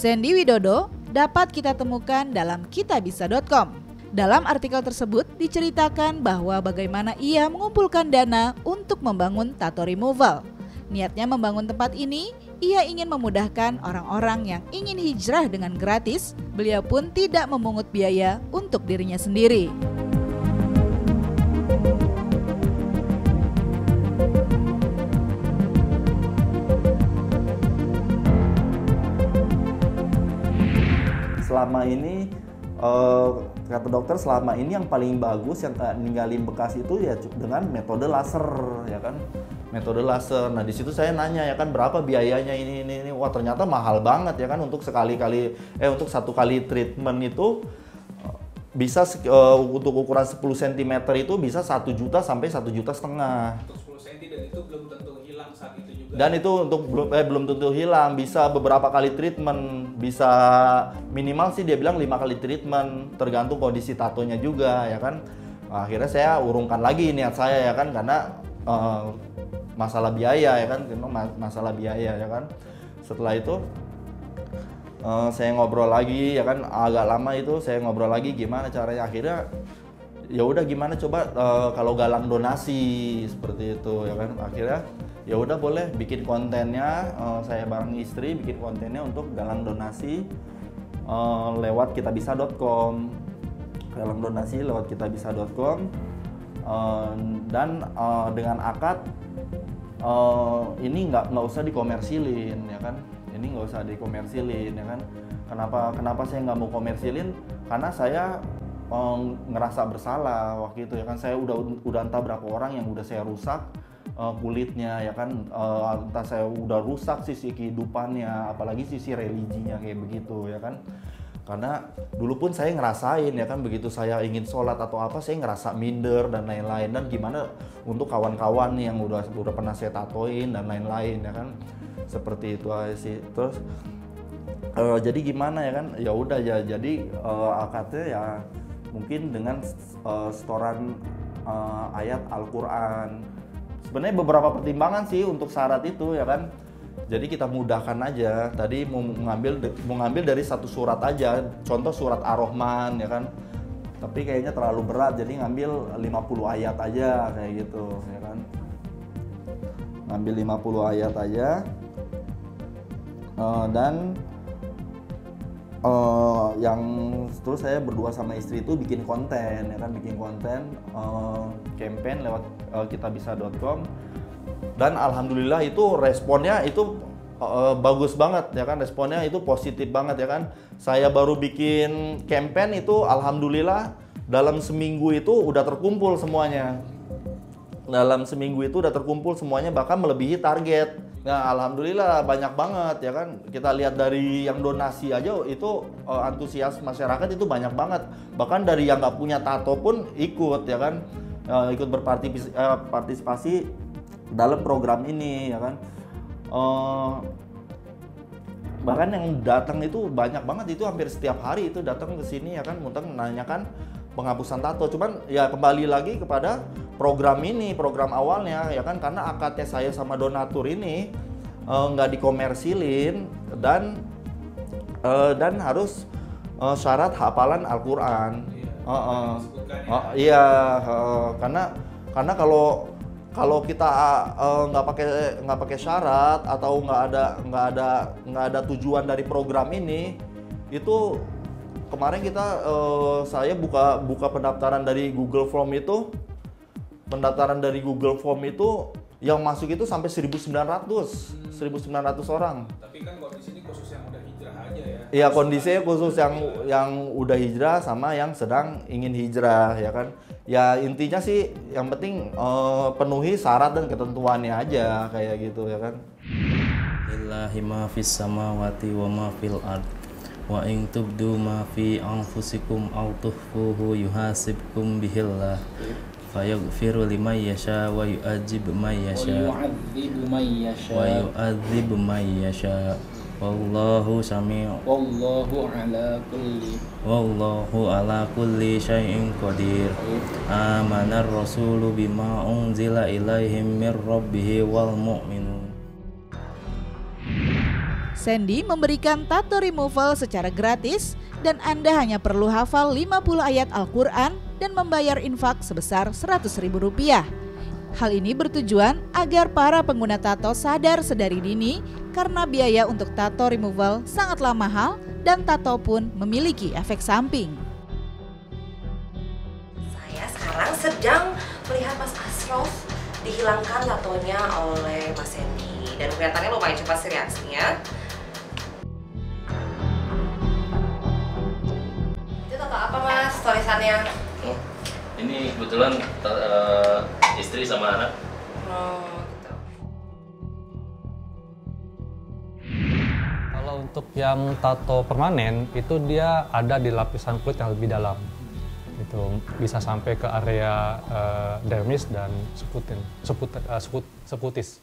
Sandy Widodo dapat kita temukan dalam kitabisa.com. Dalam artikel tersebut diceritakan bahwa bagaimana ia mengumpulkan dana untuk membangun tato removal. Niatnya membangun tempat ini, ia ingin memudahkan orang-orang yang ingin hijrah dengan gratis. Beliau pun tidak memungut biaya untuk dirinya sendiri. Selama ini kata dokter, selama ini yang paling bagus yang ninggalin bekas itu ya dengan metode laser, ya kan, metode laser. Nah di situ saya nanya, ya kan, berapa biayanya ini. Wah ternyata mahal banget, ya kan, untuk untuk satu kali treatment itu bisa untuk ukuran 10 cm itu bisa 1 juta sampai 1,5 juta. Untuk 10 cm, dan itu belum tentu hilang saat itu juga. Dan itu untuk belum tentu hilang, bisa beberapa kali treatment, bisa minimal sih dia bilang 5 kali treatment, tergantung kondisi tatonya juga, ya kan. Akhirnya saya urungkan lagi niat saya, ya kan, karena masalah biaya, ya kan, masalah biaya, ya kan. Setelah itu saya ngobrol lagi, ya kan, agak lama itu saya ngobrol lagi gimana caranya. Akhirnya ya udah gimana coba kalau galang donasi seperti itu, ya kan. Akhirnya ya udah boleh bikin kontennya, saya bareng istri bikin kontennya untuk galang donasi lewat kitabisa.com. Galang donasi lewat kitabisa.com, dan dengan akad ini nggak usah dikomersilin, ya kan. Ini nggak usah dikomersilin, ya kan. Kenapa saya nggak mau komersilin? Karena saya ngerasa bersalah waktu itu, ya kan. Saya udah entah berapa orang yang udah saya rusak kulitnya, ya kan. Entah saya udah rusak sisi kehidupannya, apalagi sisi religinya kayak begitu, ya kan. Karena dulu pun saya ngerasain, ya kan, begitu saya ingin sholat atau apa saya ngerasa minder dan lain-lain. Dan gimana untuk kawan-kawan yang udah pernah saya tatoin dan lain-lain, ya kan. Seperti itu aja sih. Terus jadi gimana, ya kan, ya udah ya jadi akadnya ya mungkin dengan setoran ayat Al-Quran. Sebenarnya beberapa pertimbangan sih untuk syarat itu, ya kan. Jadi kita mudahkan aja. Tadi mau ngambil dari satu surat aja, contoh surat Ar-Rahman, ya kan. Tapi kayaknya terlalu berat, jadi ngambil 50 ayat aja kayak gitu, ya kan. Ngambil 50 ayat aja. Dan yang terus saya berdua sama istri itu bikin konten, ya kan, bikin konten campaign lewat kitabisa.com. Dan alhamdulillah itu responnya itu bagus banget, ya kan, responnya itu positif banget, ya kan. Saya baru bikin campaign itu alhamdulillah dalam seminggu itu udah terkumpul semuanya. Dalam seminggu itu udah terkumpul semuanya, bahkan melebihi target. Nah alhamdulillah banyak banget, ya kan. Kita lihat dari yang donasi aja itu antusias masyarakat itu banyak banget. Bahkan dari yang nggak punya tato pun ikut, ya kan, ikut berpartisipasi dalam program ini, ya kan. Bahkan yang datang itu banyak banget, itu hampir setiap hari itu datang ke sini, ya kan, untuk menanyakan penghapusan tato. Cuman ya kembali lagi kepada program ini, program awalnya, ya kan, karena akadnya saya sama donatur ini nggak dikomersilin dan harus syarat hafalan Al-Quran. Iya, karena kalau kita nggak pakai syarat atau nggak ada tujuan dari program ini, itu kemarin saya buka pendaftaran dari Google Form itu. Pendaftaran dari Google Form itu yang masuk itu sampai 1.900 orang. Tapi kan kondisi ini khusus yang udah hijrah aja, ya. Iya, kondisinya khusus yang udah hijrah sama yang sedang ingin hijrah, ya kan. Ya intinya sih yang penting penuhi syarat dan ketentuannya aja kayak gitu, ya kan. Lillahi ma fis samawati wa ma fil ard. Wa in tubdu ma fi anfusikum aw tukhfuhu yuhasibkum bihillah. Fayaghfiru liman yasha wa yu'adzibu man yasha wa yu'adzibu man yasha. Wallahu sami'un. Wallahu ala kulli syai'in qadir. Amanar rasulu bima unzila ilaihim mir rabbih wal mu'minun. Sandy memberikan tato removal secara gratis dan Anda hanya perlu hafal 50 ayat Al-Quran dan membayar infak sebesar Rp100.000. Hal ini bertujuan agar para pengguna tato sadar sedari dini karena biaya untuk tato removal sangatlah mahal dan tato pun memiliki efek samping. Saya sekarang sedang melihat Mas Asrof dihilangkan tatonya oleh Mas Sandy dan kelihatannya lumayan cepat sih reaksinya. Itu tato apa Mas tulisannya? Oh, ini kebetulan istri sama anak. Oh, gitu. Kalau untuk yang tato permanen itu dia ada di lapisan kulit yang lebih dalam. Itu bisa sampai ke area dermis dan sekutis.